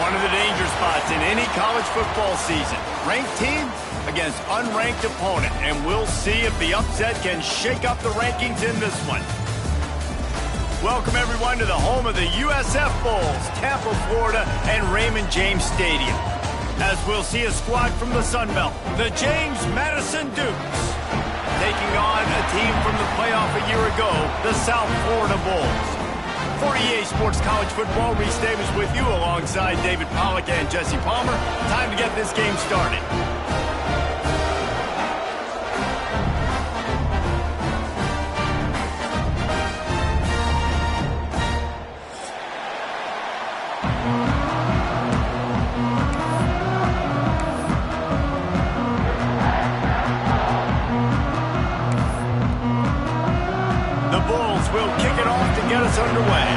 One of the danger spots in any college football season. Ranked team against unranked opponent. And we'll see if the upset can shake up the rankings in this one. Welcome, everyone, to the home of the USF Bulls, Tampa, Florida, and Raymond James Stadium. As we'll see a squad from the Sun Belt, the James Madison Dukes, taking on a team from the playoff a year ago, the South Florida Bulls. For EA Sports College Football, Reese Davis with you alongside David Pollack and Jesse Palmer. Time to get this game started. Get us underway.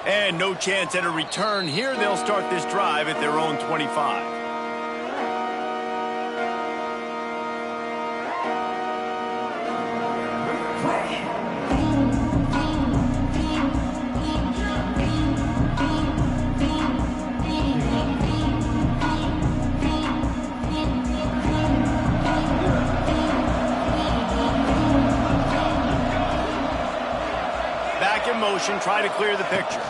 And no chance at a return here. They'll start this drive at their own 25. Try to clear the picture.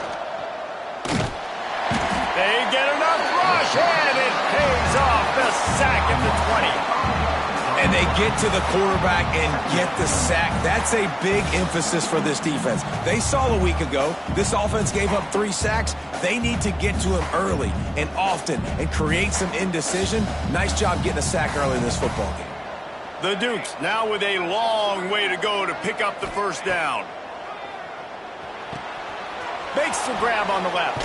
They get enough rush, and it pays off. The sack at the 20. And they get to the quarterback and get the sack. That's a big emphasis for this defense. They saw a week ago, this offense gave up 3 sacks. They need to get to him early and often and create some indecision. Nice job getting a sack early in this football game. The Dukes now with a long way to go to pick up the first down. Makes the grab on the left.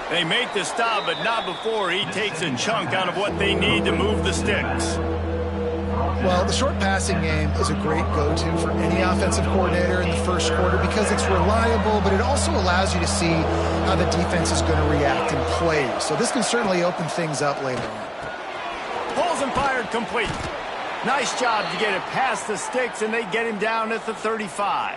They make the stop, but not before he takes a chunk out of what they need to move the sticks. Well, the short passing game is a great go-to for any offensive coordinator in the first quarter because it's reliable, but it also allows you to see how the defense is going to react in plays. So this can certainly open things up later on. Pulls and fired complete. Nice job to get it past the sticks, and they get him down at the 35.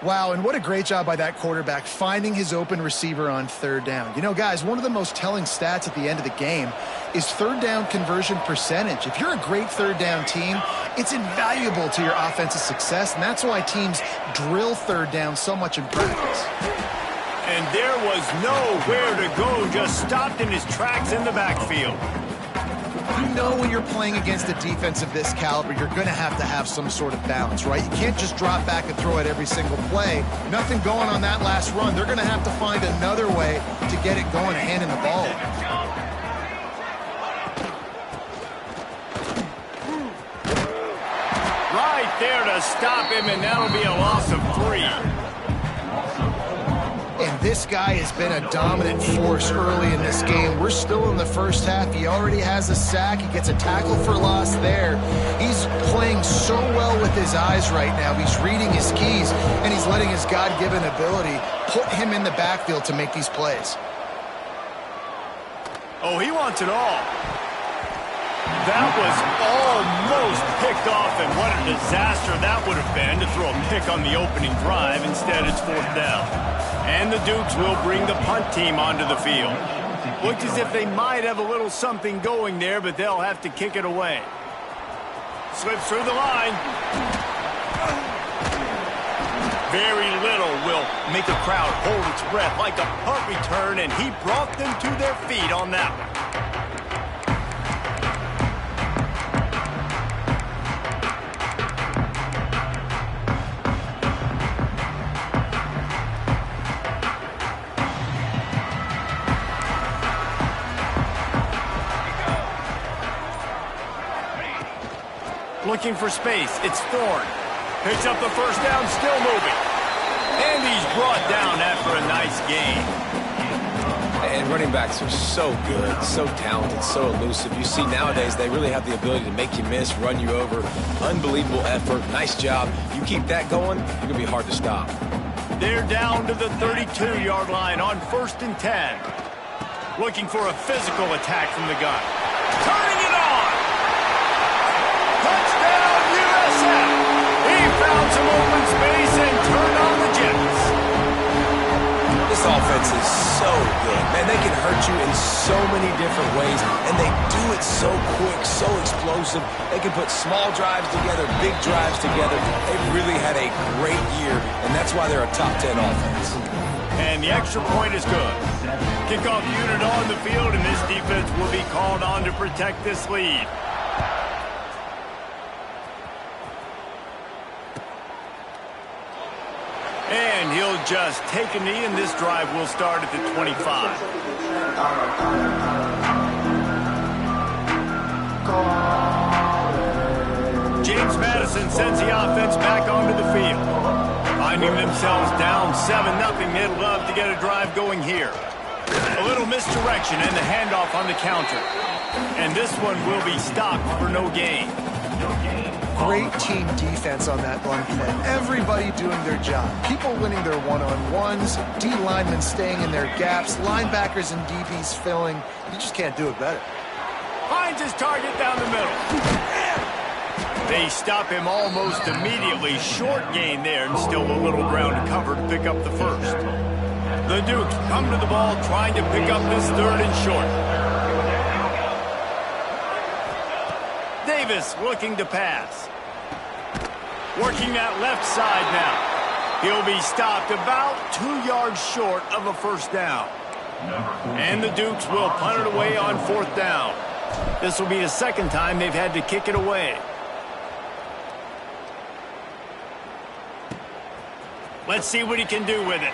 Wow, and what a great job by that quarterback finding his open receiver on third down. You know, guys, one of the most telling stats at the end of the game is third down conversion percentage. If you're a great third down team, it's invaluable to your offensive success, and that's why teams drill third down so much in practice. And there was nowhere to go, just stopped in his tracks in the backfield. You know when you're playing against a defense of this caliber, you're going to have some sort of balance, right? You can't just drop back and throw it every single play. Nothing going on that last run. They're going to have to find another way to get it going, handing the ball. Right there to stop him, and that'll be a loss of 3. And this guy has been a dominant force early in this game. We're still in the first half. He already has a sack. He gets a tackle for loss there. He's playing so well with his eyes right now. He's reading his keys, and he's letting his God-given ability put him in the backfield to make these plays. Oh, he wants it all. That was almost picked off, and what a disaster that would have been to throw a pick on the opening drive. Instead, it's 4th down. And the Dukes will bring the punt team onto the field. Looks as if they might have a little something going there, but they'll have to kick it away. Slips through the line. Very little will make a crowd hold its breath like a punt return, and he brought them to their feet on that one. Looking for space. It's Thorne. Picks up the first down, still moving. And he's brought down after a nice gain. And running backs are so good, so talented, so elusive. You see nowadays they really have the ability to make you miss, run you over. Unbelievable effort. Nice job. You keep that going, you're going to be hard to stop. They're down to the 32-yard line on 1st and 10. Looking for a physical attack from the gun. Turning it on! Touchdown, USF! some open space and turn on the jets. This offense is so good. Man, they can hurt you in so many different ways, and they do it so quick, so explosive. They can put small drives together, big drives together. They've really had a great year, and that's why they're a top 10 offense. And the extra point is good. Kickoff unit on the field, and this defense will be called on to protect this lead. And he'll just take a knee, and this drive will start at the 25. James Madison sends the offense back onto the field. Finding themselves down 7-0, they'd love to get a drive going here. A little misdirection and the handoff on the counter. And this one will be stopped for no gain. Great team defense on that run play. Everybody doing their job. People winning their one-on-ones, D linemen staying in their gaps, linebackers and DBs filling. You just can't do it better. Finds his target down the middle. They stop him almost immediately. Short gain there, and still a little ground to cover to pick up the first. The Dukes come to the ball trying to pick up this third and short. Davis looking to pass. Working that left side now. He'll be stopped about 2 yards short of a first down. And the Dukes will punt it away on fourth down. This will be the second time they've had to kick it away. Let's see what he can do with it.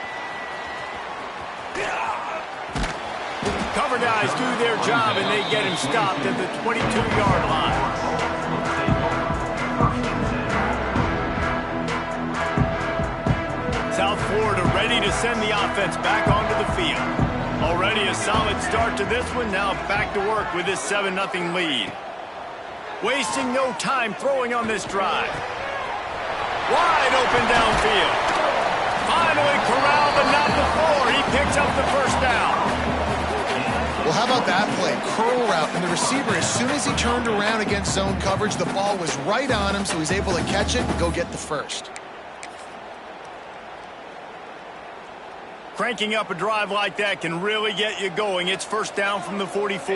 Cover guys do their job, and they get him stopped at the 22-yard line. South Florida ready to send the offense back onto the field. Already a solid start to this one. Now back to work with this 7-0 lead. Wasting no time throwing on this drive. Wide open downfield. Finally corralled, but not before. He picks up the first down. Well, how about that play? Curl route, and the receiver, as soon as he turned around against zone coverage, the ball was right on him, so he's able to catch it and go get the first. Cranking up a drive like that can really get you going. It's first down from the 44.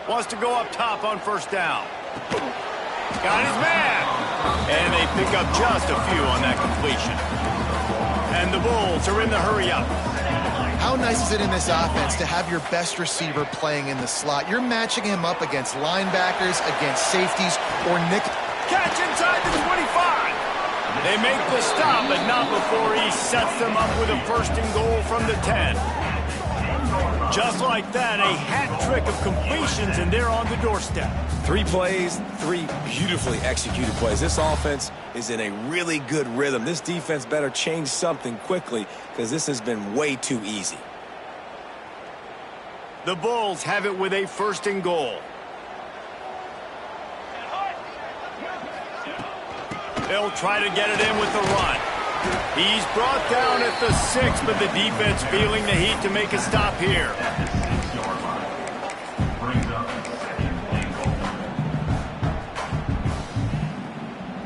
Wants to go up top on first down. Got his man. And they pick up just a few on that completion. And the Bulls are in the hurry up. How nice is it in this offense to have your best receiver playing in the slot? You're matching him up against linebackers, against safeties, or nickel. Catch inside the 25. They make the stop, but not before he sets them up with a first and goal from the 10. Just like that, a hat trick of completions, and they're on the doorstep. 3 plays, 3 beautifully executed plays. This offense is in a really good rhythm. This defense better change something quickly because this has been way too easy. The Bulls have it with a first and goal. They'll try to get it in with the run. He's brought down at the 6, but the defense feeling the heat to make a stop here.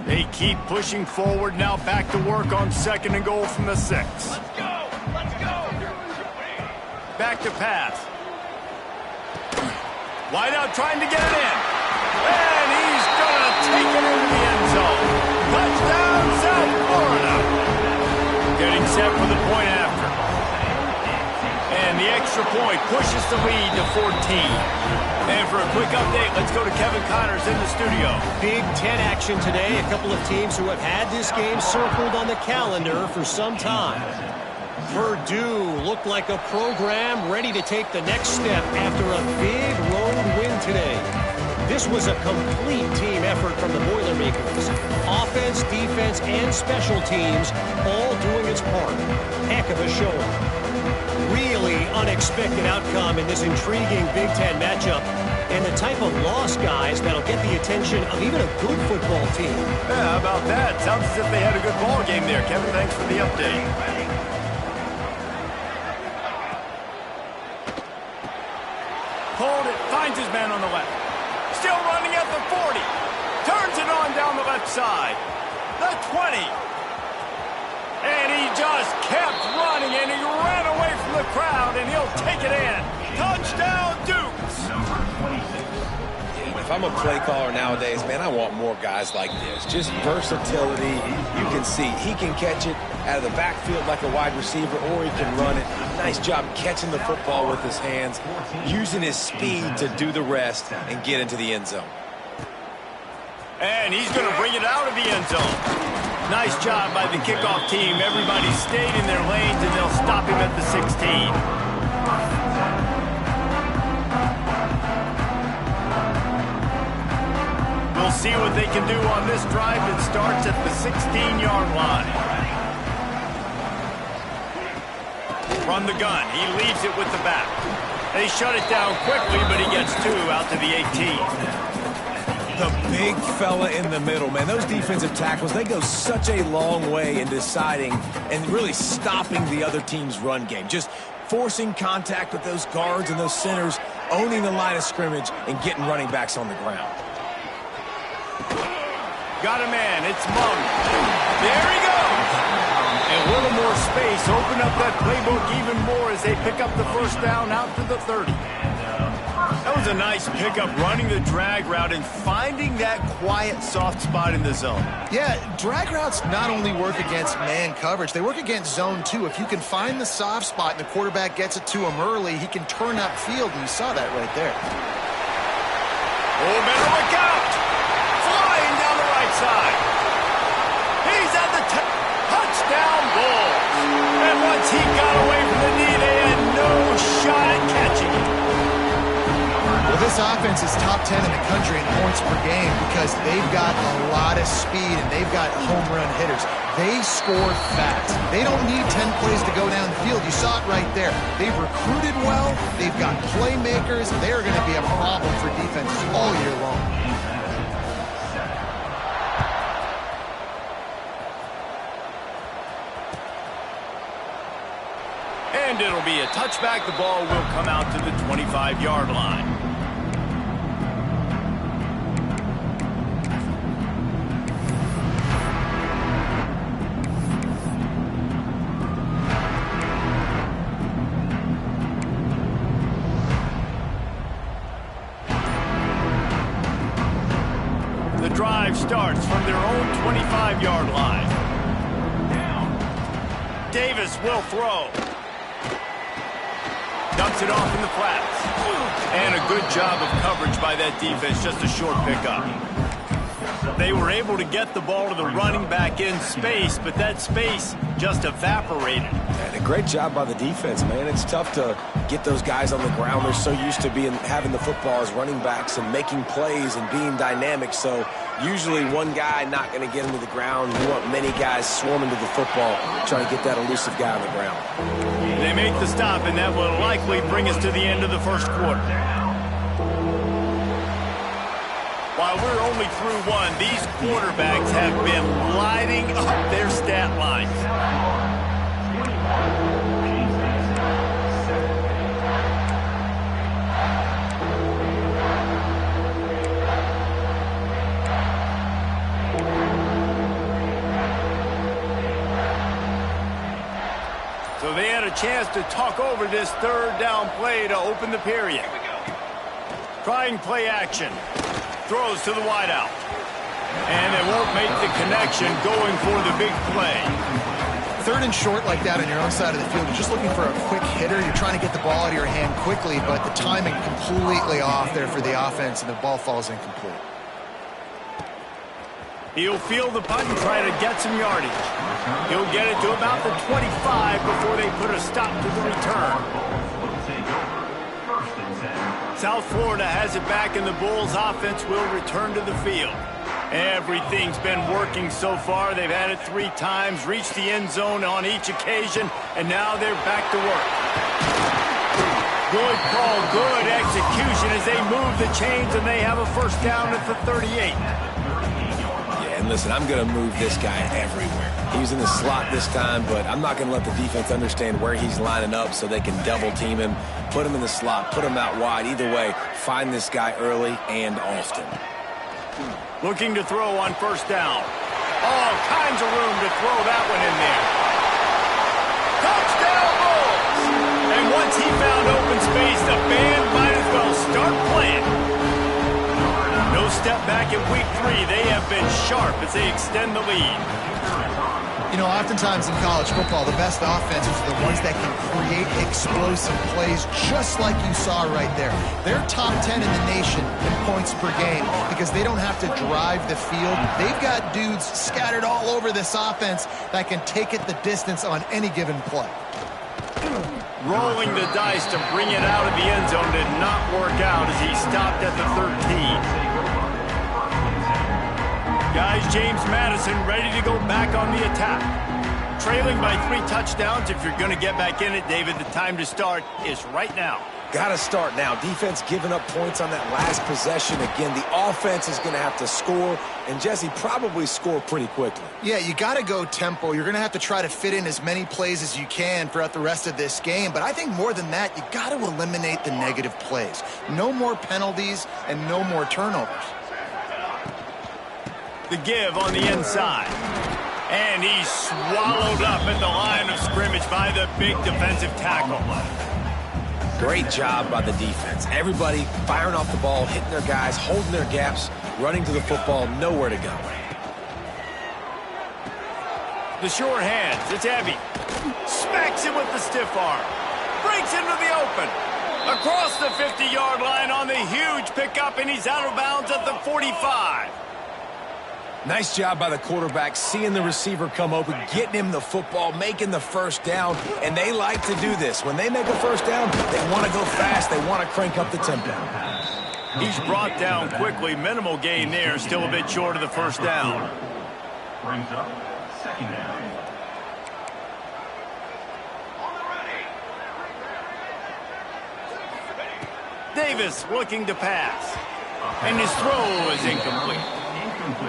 They keep pushing forward, now back to work on second and goal from the 6. Let's go! Let's go! Back to pass. Wide out trying to get it in. And he's going to take it into the end zone. Touchdown, South Florida. Getting set for the point after. And the extra point pushes the lead to 14. And for a quick update, let's go to Kevin Connors in the studio. Big Ten action today. A couple of teams who have had this game circled on the calendar for some time. Purdue looked like a program ready to take the next step after a big road win today. This was a complete team effort from the Boilermakers. Offense, defense, and special teams all doing its part. Heck of a showing. Really unexpected outcome in this intriguing Big Ten matchup, and the type of loss, guys, that'll get the attention of even a good football team. Yeah, how about that? Sounds as if they had a good ball game there. Kevin, thanks for the update. Hold it, finds his man on the left. Still running at the 40. Turns it on down the left side. The 20. And he just kept running, and he ran away from the crowd, and he'll take it in. Touchdown, Dukes. If I'm a play caller nowadays, man, I want more guys like this. Just versatility. You can see he can catch it out of the backfield like a wide receiver, or he can run it. Nice job catching the football with his hands, using his speed to do the rest and get into the end zone. And he's going to bring it out of the end zone. Nice job by the kickoff team. Everybody stayed in their lanes, and they'll stop him at the 16. We'll see what they can do on this drive that starts at the 16-yard line. From the gun, he leaves it with the back. They shut it down quickly, but he gets 2 out to the 18. The big fella in the middle, man. Those defensive tackles, they go such a long way in deciding and really stopping the other team's run game. Just forcing contact with those guards and those centers, owning the line of scrimmage, and getting running backs on the ground. Got a man. It's Mung. There he goes. And a little more space. Open up that playbook even more as they pick up the first down out to the 30. That was a nice pickup, running the drag route and finding that quiet, soft spot in the zone. Yeah, drag routes not only work against man coverage, they work against zone too. If you can find the soft spot and the quarterback gets it to him early, he can turn upfield, and you saw that right there. Oh, better look out! Flying down the right side. He's at the touchdown Bulls. And once he got away from the knee, they had no shot at catching him. Well, this offense is top 10 in the country in points per game because they've got a lot of speed and they've got home run hitters. They score fast. They don't need 10 plays to go down the field. You saw it right there. They've recruited well. They've got playmakers. They're going to be a problem for defenses all year long. And it'll be a touchback. The ball will come out to the 25-yard line. The drive starts from their own 25-yard line. Davis will throw. Dumps it off in the flats. And a good job of coverage by that defense. Just a short pickup. They were able to get the ball to the running back in space, but that space just evaporated. And a great job by the defense, man. It's tough to get those guys on the ground. They're so used to having the football as running backs and making plays and being dynamic. So usually one guy not going to get him to the ground. You want many guys swarming to the football, trying to get that elusive guy on the ground. They make the stop, and that will likely bring us to the end of the first quarter. While we're only through one, these quarterbacks have been lighting up their stat lines. So they had a chance to talk over this third down play to open the period. Trying play action. Throws to the wideout. And they won't make the connection going for the big play. Third and short like that on your own side of the field, you're just looking for a quick hitter. You're trying to get the ball out of your hand quickly, but the timing completely off there for the offense, and the ball falls incomplete. He'll field the punt and try to get some yardage. He'll get it to about the 25 before they put a stop to the return. South Florida has it back, and the Bulls offense will return to the field. Everything's been working so far. They've had it 3 times, reached the end zone on each occasion, and now they're back to work. Good call, good execution as they move the chains, and they have a first down at the 38. And listen, I'm going to move this guy everywhere. He was in the slot this time, but I'm not going to let the defense understand where he's lining up so they can double team him, put him in the slot, put him out wide. Either way, find this guy early and often. Looking to throw on first down. All kinds of room to throw that one in there. Touchdown Bulls! And once he found open space, the band might as well start playing. No step back in week 3. They have been sharp as they extend the lead. You know, oftentimes in college football, the best offenses are the ones that can create explosive plays just like you saw right there. They're top 10 in the nation in points per game because they don't have to drive the field. They've got dudes scattered all over this offense that can take it the distance on any given play. Rolling the dice to bring it out of the end zone did not work out as he stopped at the 13. Guys, James Madison ready to go back on the attack. Trailing by 3 touchdowns. If you're going to get back in it, David, the time to start is right now. Got to start now. Defense giving up points on that last possession. Again, the offense is going to have to score, and Jesse probably score pretty quickly. Yeah, you got to go tempo. You're going to have to try to fit in as many plays as you can throughout the rest of this game. But I think more than that, you got to eliminate the negative plays. No more penalties and no more turnovers. The give on the inside. And he's swallowed up at the line of scrimmage by the big defensive tackle. Great job by the defense. Everybody firing off the ball, hitting their guys, holding their gaps, running to the football, nowhere to go. The short hands, it's heavy. Smacks it with the stiff arm. Breaks into the open. Across the 50-yard line on the huge pickup, and he's out of bounds at the 45. Nice job by the quarterback, seeing the receiver come open, getting him the football, making the first down, and they like to do this. When they make a first down, they want to go fast. They want to crank up the tempo. He's brought down quickly. Minimal gain there, still a bit short of the first down. Brings up second down. Davis looking to pass, and his throw is incomplete.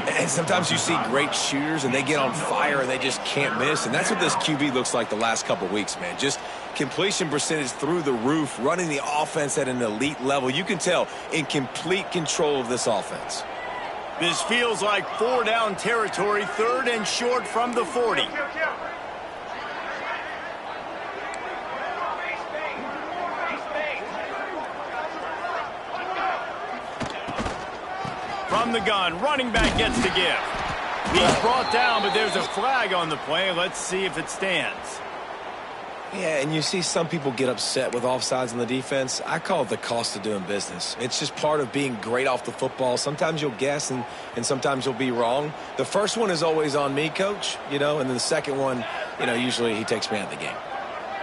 And sometimes you see great shooters, and they get on fire, and they just can't miss. And that's what this QB looks like the last couple weeks, man. Just completion percentage through the roof, running the offense at an elite level. You can tell in complete control of this offense. This feels like 4-down territory, 3rd and short from the 40. From the gun, running back gets to give. He's brought down, but there's a flag on the play. Let's see if it stands. Yeah, and you see some people get upset with offsides on the defense. I call it the cost of doing business. It's just part of being great off the football. Sometimes you'll guess, and sometimes you'll be wrong. The first one is always on me, Coach, and then the second one, usually he takes me out of the game.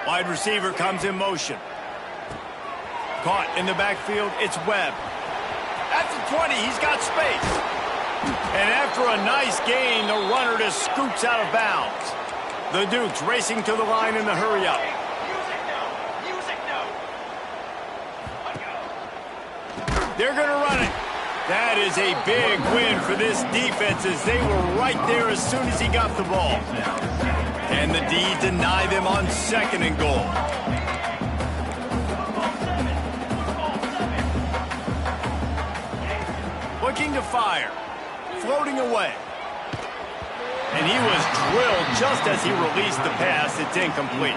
Wide receiver comes in motion. Caught in the backfield, it's Webb. At the 20, he's got space. And after a nice gain, the runner just scoots out of bounds. The Dukes racing to the line in the hurry-up. They're going to run it. That is a big win for this defense as they were right there as soon as he got the ball. And the D deny them on 2nd and goal. Looking to fire. Floating away. And he was drilled just as he released the pass. It's incomplete.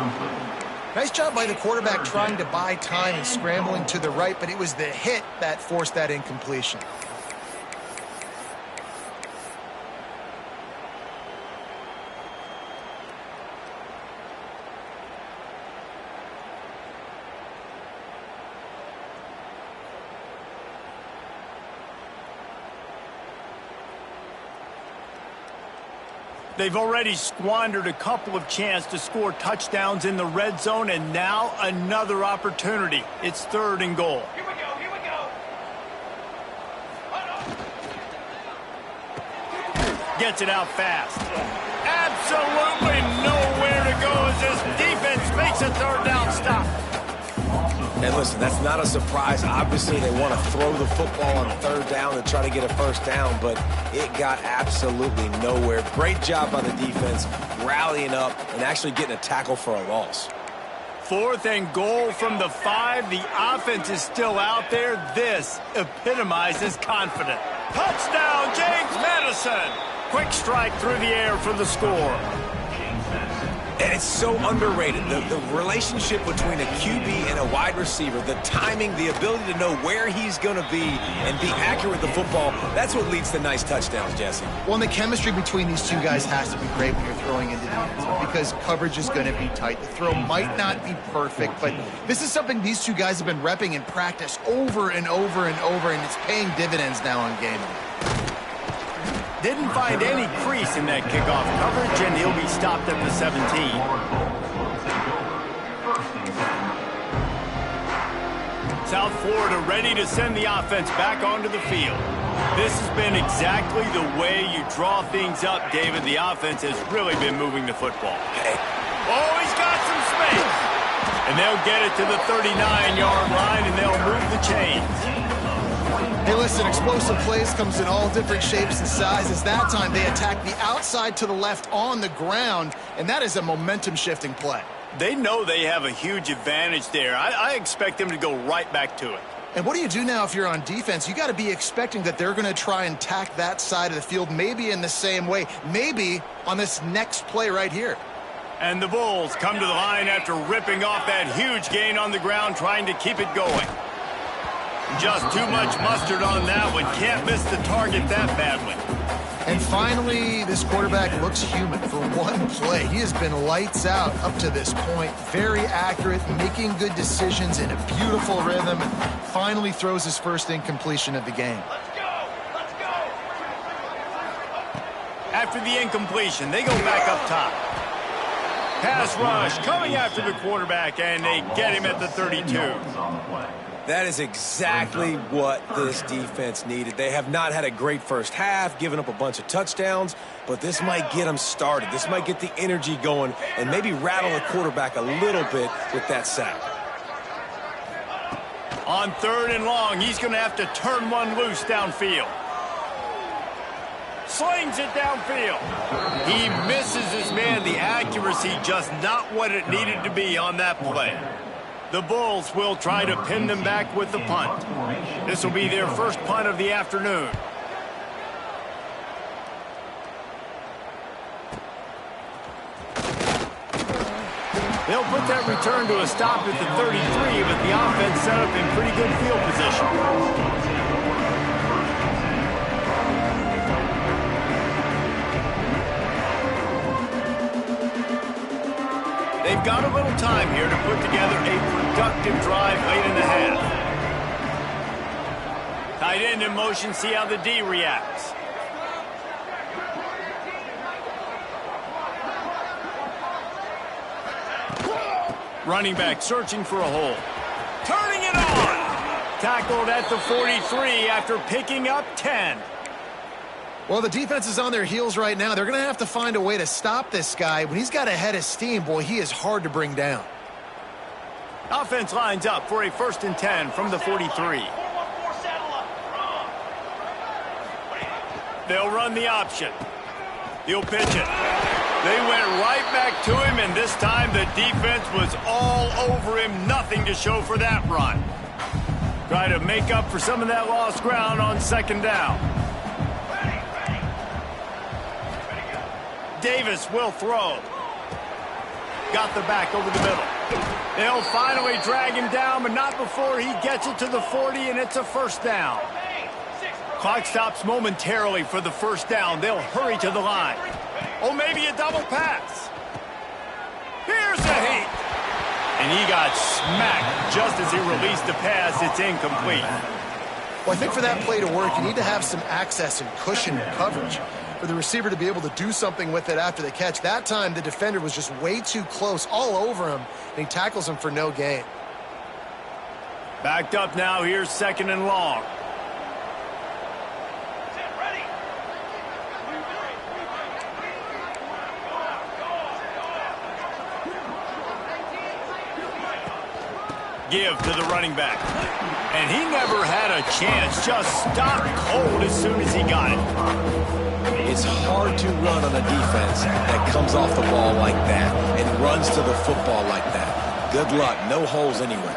Nice job by the quarterback trying to buy time and scrambling to the right, but it was the hit that forced that incompletion. They've already squandered a couple of chances to score touchdowns in the red zone, and now another opportunity. It's 3rd and goal. Here we go, here we go. Gets it out fast. Absolutely nowhere to go as this defense makes a 3rd down stop. And listen, that's not a surprise. Obviously, they want to throw the football on 3rd down and try to get a first down, but it got absolutely nowhere. Great job by the defense, rallying up and actually getting a tackle for a loss. 4th and goal from the 5. The offense is still out there. This epitomizes confidence. Touchdown, James Madison. Quick strike through the air for the score. And it's so underrated. The relationship between a QB and a wide receiver, the timing, the ability to know where he's going to be and be accurate with the football, that's what leads to nice touchdowns, Jesse. Well, and the chemistry between these two guys has to be great when you're throwing into the end zone because coverage is going to be tight. The throw might not be perfect, but this is something these two guys have been repping in practice over and over and over, and it's paying dividends now on game day. Didn't find any crease in that kickoff coverage, and he'll be stopped at the 17. South Florida ready to send the offense back onto the field. This has been exactly the way you draw things up, David. The offense has really been moving the football. Oh, he's got some space. And they'll get it to the 39-yard line, and they'll move the chains. Hey, listen, explosive plays comes in all different shapes and sizes. That time they attack the outside to the left on the ground, and that is a momentum-shifting play. They know they have a huge advantage there. I expect them to go right back to it. And what do you do now if you're on defense? You got to be expecting that they're going to try and tack that side of the field, maybe in the same way, maybe on this next play right here. And the Bulls come to the line after ripping off that huge gain on the ground, trying to keep it going. Just too much mustard on that one. Can't miss the target that badly. And finally, this quarterback looks human for one play. He has been lights out up to this point. Very accurate, making good decisions in a beautiful rhythm, and finally throws his first incompletion of the game. Let's go! Let's go! After the incompletion, they go back up top. Pass rush coming after the quarterback, and they get him at the 32. That is exactly what this defense needed. They have not had a great first half, giving up a bunch of touchdowns, but this might get them started. This might get the energy going and maybe rattle the quarterback a little bit with that sack. On 3rd and long, he's going to have to turn one loose downfield. Slings it downfield. He misses his man. The accuracy just not what it needed to be on that play. The Bulls will try to pin them back with the punt. This will be their first punt of the afternoon. They'll put that return to a stop at the 33, but the offense set up in pretty good field position. They've got a little time here to put together a productive drive late in the half. Tight end in motion, see how the D reacts. Running back searching for a hole. Turning it on! Tackled at the 43 after picking up 10. Well, the defense is on their heels right now. They're going to have to find a way to stop this guy. When he's got a head of steam, boy, he is hard to bring down. Offense lines up for a 1st and 10 from the 43. They'll run the option. He'll pitch it. They went right back to him, and this time the defense was all over him. Nothing to show for that run. Try to make up for some of that lost ground on 2nd down. Davis will throw. Got the back over the middle. They'll finally drag him down, but not before he gets it to the 40, and it's a 1st down. Clock stops momentarily for the 1st down. They'll hurry to the line. Oh, maybe a double pass. Here's a hit. And he got smacked just as he released the pass. It's incomplete. Well, I think for that play to work, you need to have some access and cushion and coverage for the receiver to be able to do something with it after the catch. That time, the defender was just way too close, all over him, and he tackles him for no gain. Backed up now. Here's 2nd and long. Give to the running back. And he never had a chance. Just stopped cold as soon as he got it. It's hard to run on a defense that comes off the ball like that and runs to the football like that. Good luck. No holes anywhere.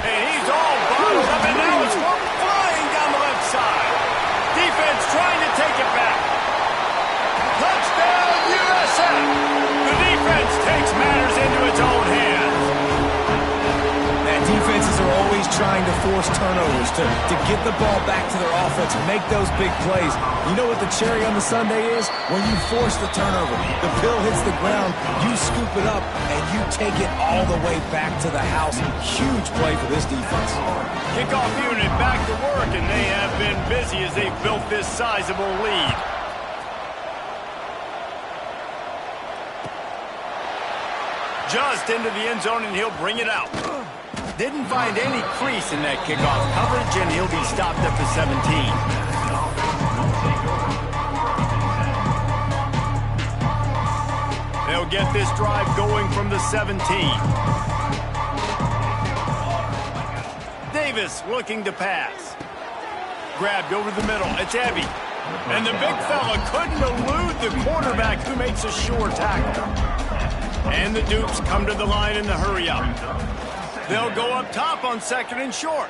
And he's all bottled up, and now it's flying down the left side. trying to force turnovers to get the ball back to their offense and make those big plays. You know what the cherry on the sundae is? When you force the turnover, the pill hits the ground, you scoop it up, and you take it all the way back to the house. Huge play for this defense. Kickoff unit back to work, and they have been busy as they've built this sizable lead. Just into the end zone, and he'll bring it out. Didn't find any crease in that kickoff coverage, and he'll be stopped at the 17. They'll get this drive going from the 17. Davis looking to pass. Grabbed over the middle. It's heavy. And the big fella couldn't elude the quarterback who makes a sure tackle. And the Dukes come to the line in the hurry-up. They'll go up top on 2nd and short.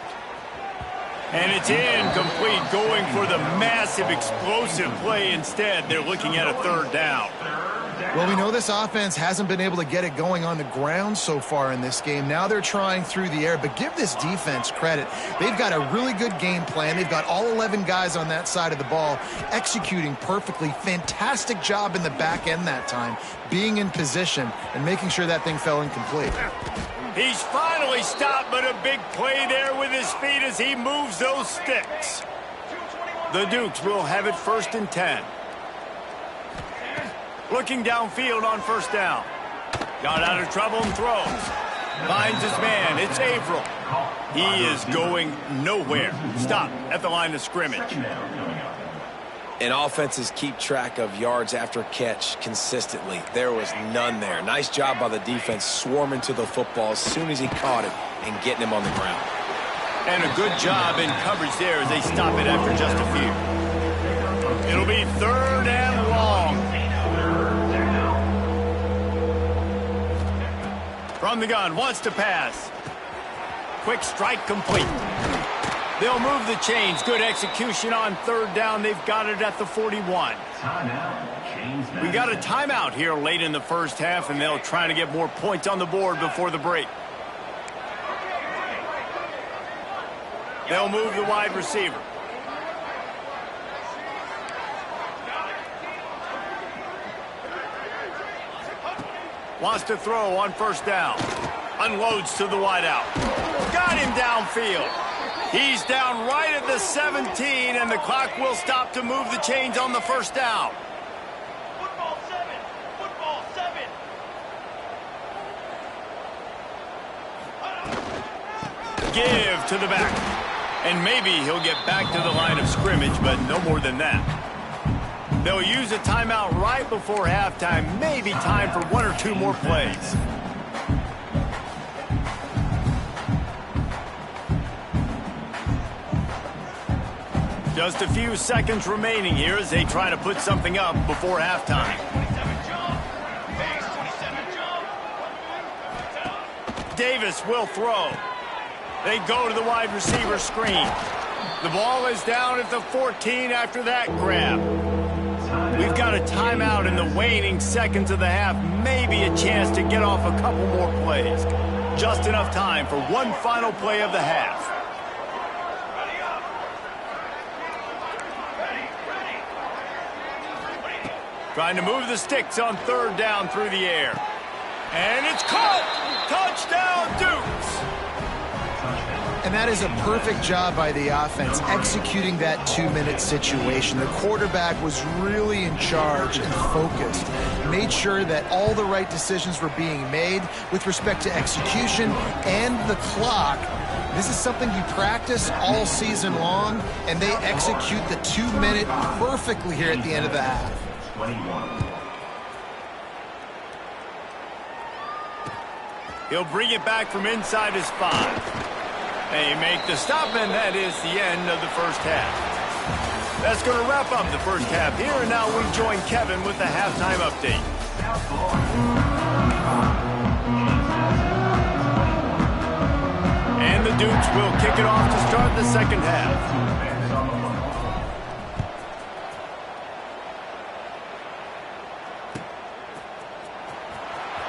And it's incomplete, going for the massive explosive play instead. They're looking at a 3rd down. Well, we know this offense hasn't been able to get it going on the ground so far in this game. Now they're trying through the air, but give this defense credit. They've got a really good game plan. They've got all 11 guys on that side of the ball executing perfectly. Fantastic job in the back end that time, being in position and making sure that thing fell incomplete. He's finally stopped, but a big play there with his feet as he moves those sticks. The Dukes will have it 1st and 10. Looking downfield on 1st down. Got out of trouble and throws. Finds his man. It's Averill. He is going nowhere. Stop at the line of scrimmage. And offenses keep track of yards after catch consistently. There was none there. Nice job by the defense swarming to the football as soon as he caught it and getting him on the ground. And a good job in coverage there as they stop it after just a few. It'll be 3rd and long. From the gun, wants to pass. Quick strike complete. They'll move the chains. Good execution on 3rd down. They've got it at the 41. We got a timeout here late in the 1st half, and they'll try to get more points on the board before the break. They'll move the wide receiver. Wants to throw on 1st down. Unloads to the wideout. Got him downfield. He's down right at the 17, and the clock will stop to move the chains on the 1st down. Football 7. Football 7. Give to the back. And maybe he'll get back to the line of scrimmage, but no more than that. They'll use a timeout right before halftime. Maybe time for 1 or 2 more plays. Just a few seconds remaining here as they try to put something up before halftime. 27 jump. Base 27 jump. Davis will throw. They go to the wide receiver screen. The ball is down at the 14 after that grab. We've got a timeout in the waning seconds of the half. Maybe a chance to get off a couple more plays. Just enough time for one final play of the half. Trying to move the sticks on 3rd down through the air. And it's caught! Touchdown, Dukes! And that is a perfect job by the offense, executing that 2-minute situation. The quarterback was really in charge and focused. Made sure that all the right decisions were being made with respect to execution and the clock. This is something you practice all season long, and they execute the 2-minute perfectly here at the end of the half. 21. He'll bring it back from inside his 5. They make the stop, and that is the end of the 1st half. That's going to wrap up the 1st half here, and now we join Kevin with the halftime update. And the Dukes will kick it off to start the 2nd half.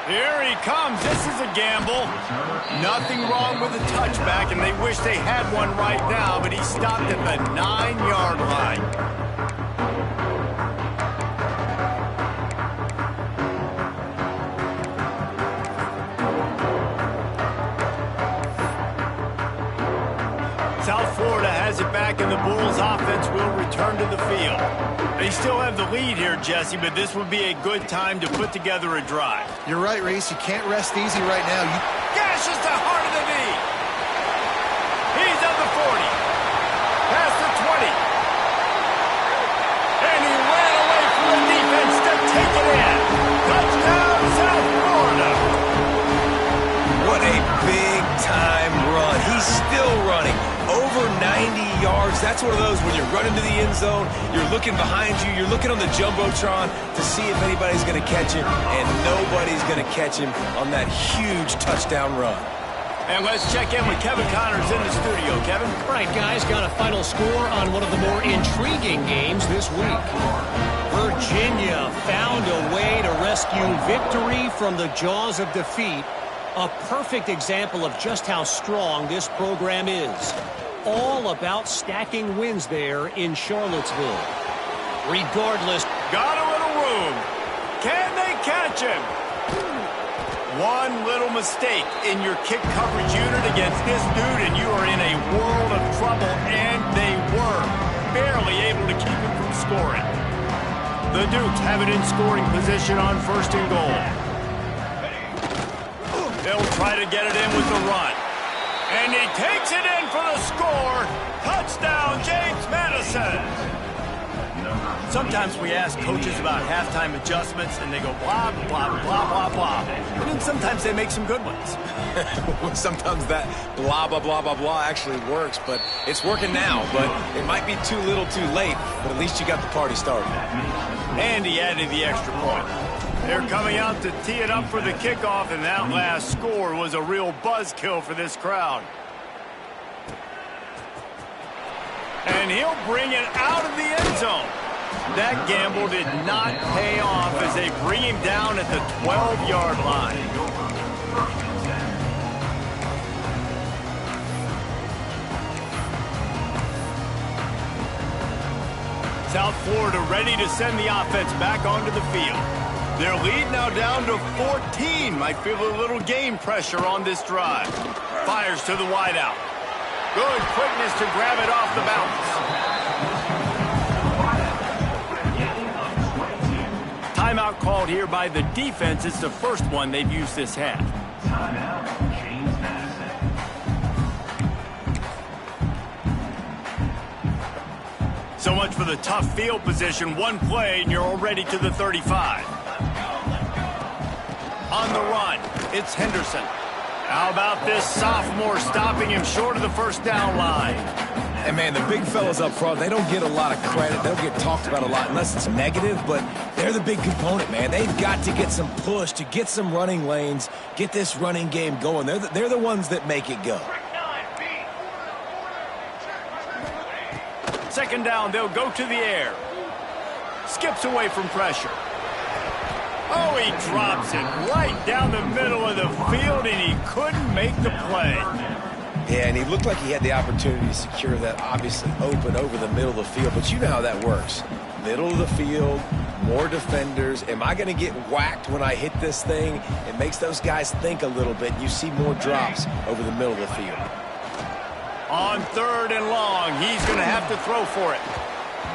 Here he comes. This is a gamble. Nothing wrong with the touchback, and they wish they had one right now, but he stopped at the 9-yard line. South Florida has it back, and the Bulls offense will return to the field. They still have the lead here, Jesse, but this would be a good time to put together a drive. You're right, Reese. You can't rest easy right now. Gashes the heart of the knee. He's at the 40. Past the 20. And he ran away from the defense to take it in. Touchdown, South Florida. What a big-time run. He's still running. Over 90 yards. That's one of those when you're running to the end zone, you're looking behind you, you're looking on the Jumbotron to see if anybody's going to catch him, and nobody's going to catch him on that huge touchdown run. And let's check in with Kevin Connors in the studio. Kevin? All right, guys, got a final score on one of the more intriguing games this week. Virginia found a way to rescue victory from the jaws of defeat. A perfect example of just how strong this program is. All about stacking wins there in Charlottesville. Regardless. Got a little room. Can they catch him? One little mistake in your kick coverage unit against this dude, and you are in a world of trouble, and they were barely able to keep him from scoring. The Dukes have it in scoring position on 1st and goal. They'll try to get it in with the run. And he takes it in for the score. Touchdown, James Madison. Sometimes we ask coaches about halftime adjustments, and they go blah, blah, blah, blah, blah. And then sometimes they make some good ones. Sometimes that blah, blah, blah, blah, blah actually works, but it's working now. But it might be too little too late, but at least you got the party started. And he added the extra point. They're coming out to tee it up for the kickoff, and that last score was a real buzzkill for this crowd. And he'll bring it out of the end zone. That gamble did not pay off as they bring him down at the 12-yard line. South Florida ready to send the offense back onto the field. Their lead now down to 14. Might feel a little game pressure on this drive. Fires to the wideout. Good quickness to grab it off the bounce. Timeout called here by the defense. It's the first one they've used this half. Timeout, James Madison. So much for the tough field position. One play and you're already to the 35. On the run, it's Henderson. How about this sophomore stopping him short of the first down line? And, man, the big fellas up front, they don't get a lot of credit. They don't get talked about a lot unless it's negative, but they're the big component, man. They've got to get some push, to get some running lanes, get this running game going. They're the ones that make it go. Second down, they'll go to the air. Skips away from pressure. Oh, he drops it right down the middle of the field, and he couldn't make the play. Yeah, and he looked like he had the opportunity to secure that, obviously open over the middle of the field, but you know how that works. Middle of the field, more defenders. Am I going to get whacked when I hit this thing? It makes those guys think a little bit. You see more drops over the middle of the field. On 3rd and long, he's going to have to throw for it.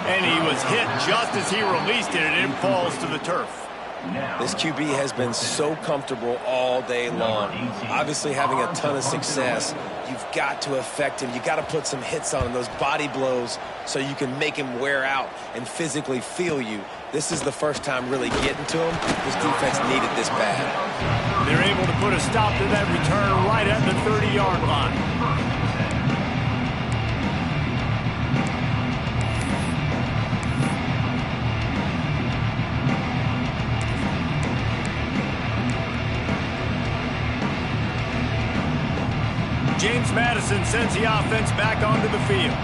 And he was hit just as he released it, and it falls to the turf. This QB has been so comfortable all day long. Obviously having a ton of success. You've got to affect him. You've got to put some hits on him, those body blows, so you can make him wear out and physically feel you. This is the first time really getting to him. His defense needed this bad. They're able to put a stop to that return right at the 30-yard line. James Madison sends the offense back onto the field.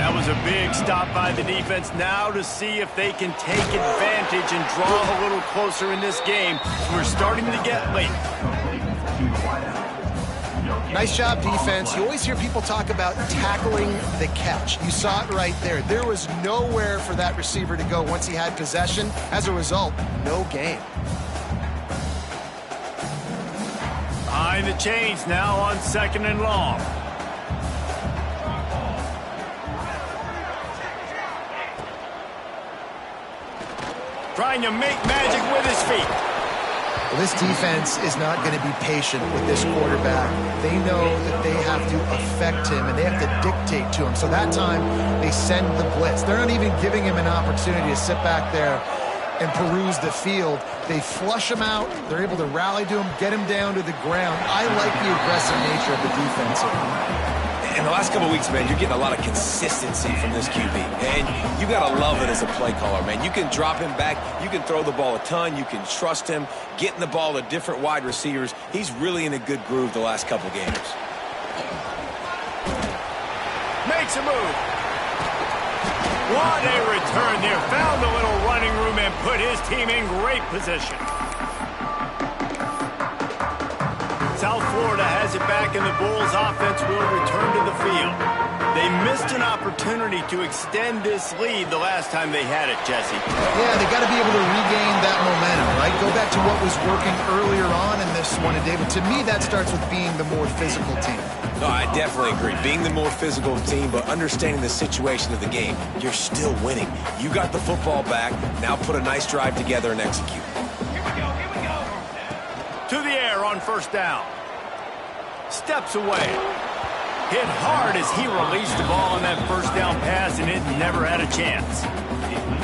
That was a big stop by the defense. Now to see if they can take advantage and draw a little closer in this game. We're starting to get late. Nice job, defense. You always hear people talk about tackling the catch. You saw it right there. There was nowhere for that receiver to go once he had possession. As a result, no gain. Behind the chains now on 2nd and long. Trying to make magic with his feet. Well, this defense is not going to be patient with this quarterback. They know that they have to affect him, and they have to dictate to him. So that time, they send the blitz. They're not even giving him an opportunity to sit back there and peruse the field. They flush him out. They're able to rally to him, get him down to the ground. I like the aggressive nature of the defense here. In the last couple of weeks, man, you're getting a lot of consistency from this QB. And you got to love it as a play caller, man. You can drop him back. You can throw the ball a ton. You can trust him, getting the ball to different wide receivers. He's really in a good groove the last couple games. Makes a move. What a return there. Found a little running room and put his team in great position. South Florida has it back, and the Bulls offense will return to the field. They missed an opportunity to extend this lead the last time they had it, Jesse. Yeah, they got to be able to regain that momentum, right? Go back to what was working earlier on in this one. And David, to me, that starts with being the more physical team. No, I definitely agree. Being the more physical team, but understanding the situation of the game. You're still winning. You got the football back. Now put a nice drive together and execute. To the air on 1st down. Steps away. Hit hard as he released the ball on that 1st down pass, and it never had a chance.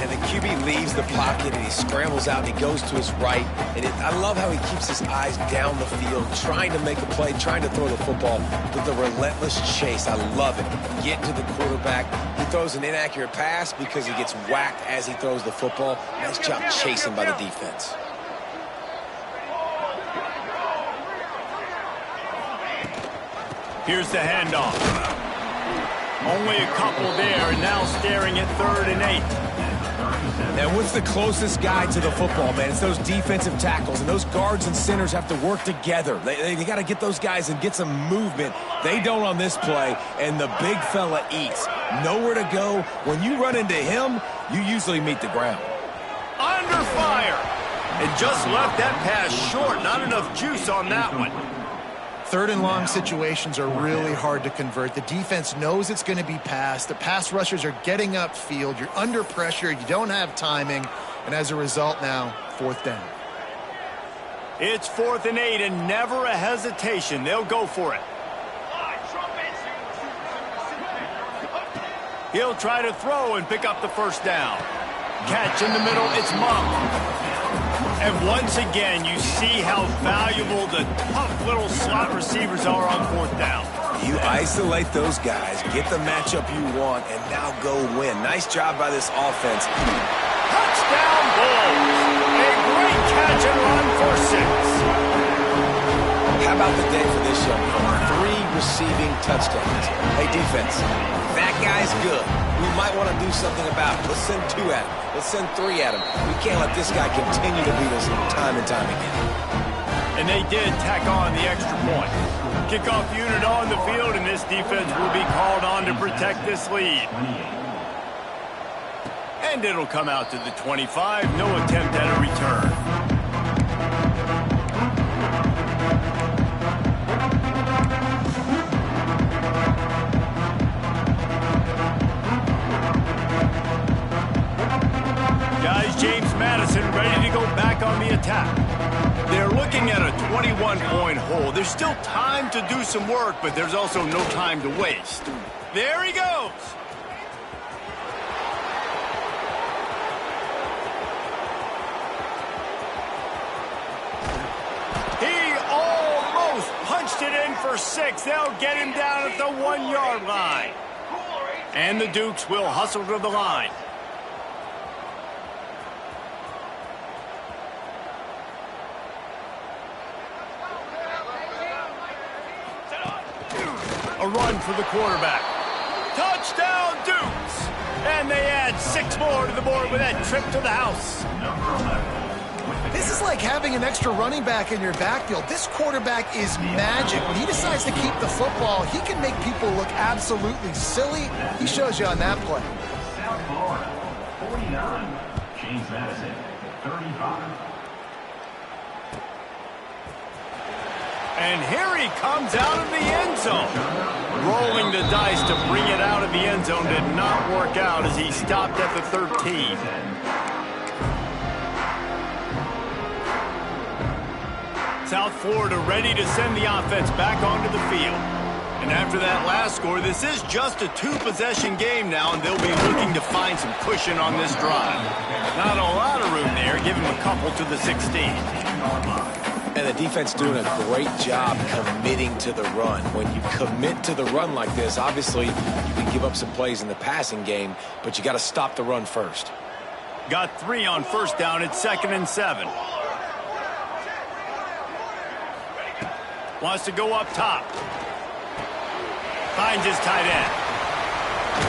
And the QB leaves the pocket, and he scrambles out, and he goes to his right. And I love how he keeps his eyes down the field, trying to make a play, trying to throw the football with the relentless chase. I love it. Get to the quarterback. He throws an inaccurate pass because he gets whacked as he throws the football. Nice job chasing by the defense. Here's the handoff. Only a couple there, and now staring at 3rd and 8. And what's the closest guy to the football, man? It's those defensive tackles, and those guards and centers have to work together. They got to get those guys and get some movement. They don't on this play, and the big fella eats. Nowhere to go. When you run into him, you usually meet the ground. Under fire. And just left that pass short. Not enough juice on that one. 3rd and long situations are really hard to convert. The defense knows it's going to be passed. The pass rushers are getting upfield. You're under pressure. You don't have timing. And as a result now, 4th down. It's 4th and 8 and never a hesitation. They'll go for it. He'll try to throw and pick up the 1st down. Catch in the middle. It's Monk. And once again, you see how valuable the tough little slot receivers are on 4th down. You isolate those guys, get the matchup you want, and now go win. Nice job by this offense. Touchdown Bulls. A great catch and run for 6. How about the day for this young fella? 3 receiving touchdowns. Hey, defense, that guy's good. We might want to do something about it. Let's send 2 at him. Let's send 3 at him. We can't let this guy continue to beat us time and time again. And they did tack on the extra point. Kickoff unit on the field, and this defense will be called on to protect this lead. And it'll come out to the 25. No attempt at a return. James Madison ready to go back on the attack. They're looking at a 21-point hole. There's still time to do some work, but there's also no time to waste. There he goes. He almost punched it in for 6. They'll get him down at the 1-yard line. And the Dukes will hustle to the line. A run for the quarterback. Touchdown, Dukes! And they add 6 more to the board with that trip to the house. This is like having an extra running back in your backfield. This quarterback is magic. When he decides to keep the football, he can make people look absolutely silly. He shows you on that play. South Florida, 49. James Madison, 35. And here he comes out of the end zone. Rolling the dice to bring it out of the end zone did not work out as he stopped at the 13. South Florida ready to send the offense back onto the field. And after that last score, this is just a 2-possession game now, and they'll be looking to find some cushion on this drive. Not a lot of room there. Give him a couple to the 16. And the defense doing a great job committing to the run. When you commit to the run like this, obviously you can give up some plays in the passing game, but you got to stop the run first. Got 3 on first down. It's 2nd and 7. Wants to go up top. Finds his tight end.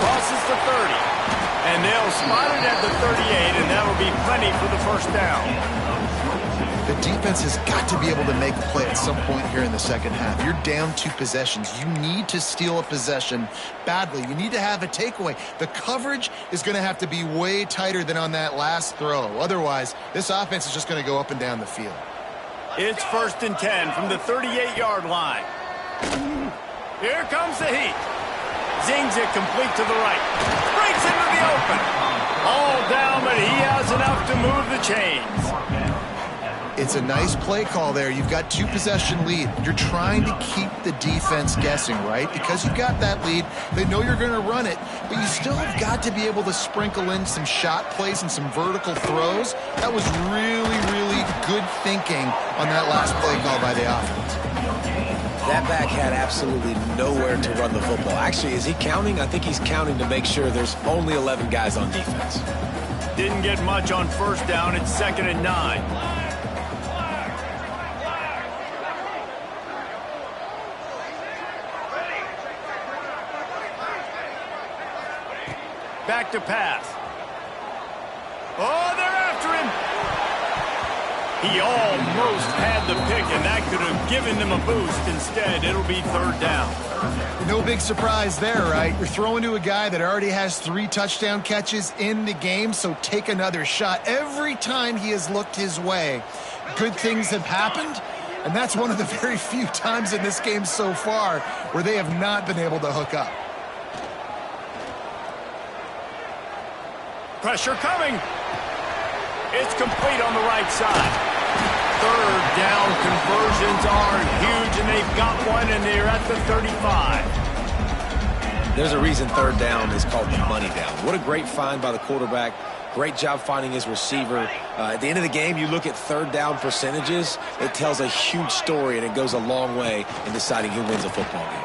Crosses the 30. And they'll spot it at the 38, and that'll be plenty for the first down. The defense has got to be able to make a play at some point here in the second half. You're down 2 possessions. You need to steal a possession badly. You need to have a takeaway. The coverage is going to have to be way tighter than on that last throw. Otherwise, this offense is just going to go up and down the field. It's 1st and 10 from the 38-yard line. Here comes the heat. Zings it complete to the right. Breaks into the open. All down, but he has enough to move the chains. It's a nice play call there. You've got 2-possession lead. You're trying to keep the defense guessing, right? Because you've got that lead, they know you're going to run it, but you still have got to be able to sprinkle in some shot plays and some vertical throws. That was really, really good thinking on that last play call by the offense. That back had absolutely nowhere to run the football. Actually, is he counting? I think he's counting to make sure there's only 11 guys on defense. Didn't get much on first down. It's 2nd and 9. Back to pass. Oh, they're after him. He almost had the pick, and that could have given them a boost. Instead, it'll be 3rd down. No big surprise there, right? You're throwing to a guy that already has 3 touchdown catches in the game, so take another shot. Every time he has looked his way, good things have happened, and that's one of the very few times in this game so far where they have not been able to hook up. Pressure coming. It's complete on the right side. 3rd down conversions are huge, and they've got one, and they're at the 35. There's a reason 3rd down is called the money down. What a great find by the quarterback. Great job finding his receiver. At the end of the game, you look at 3rd down percentages. It tells a huge story, and it goes a long way in deciding who wins a football game.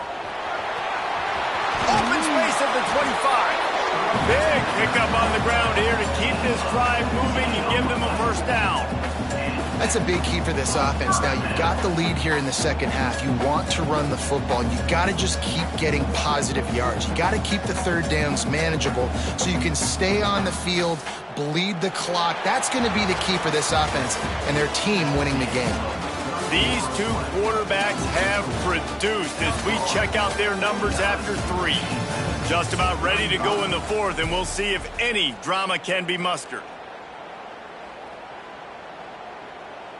Open space at the 25. Big pickup on the ground here to keep this drive moving and give them a first down. That's a big key for this offense. Now, you've got the lead here in the second half. You want to run the football. You've got to just keep getting positive yards. You got to keep the 3rd downs manageable so you can stay on the field, bleed the clock. That's going to be the key for this offense and their team winning the game. These 2 quarterbacks have produced as we check out their numbers after 3. Just about ready to go in the 4th, and we'll see if any drama can be mustered.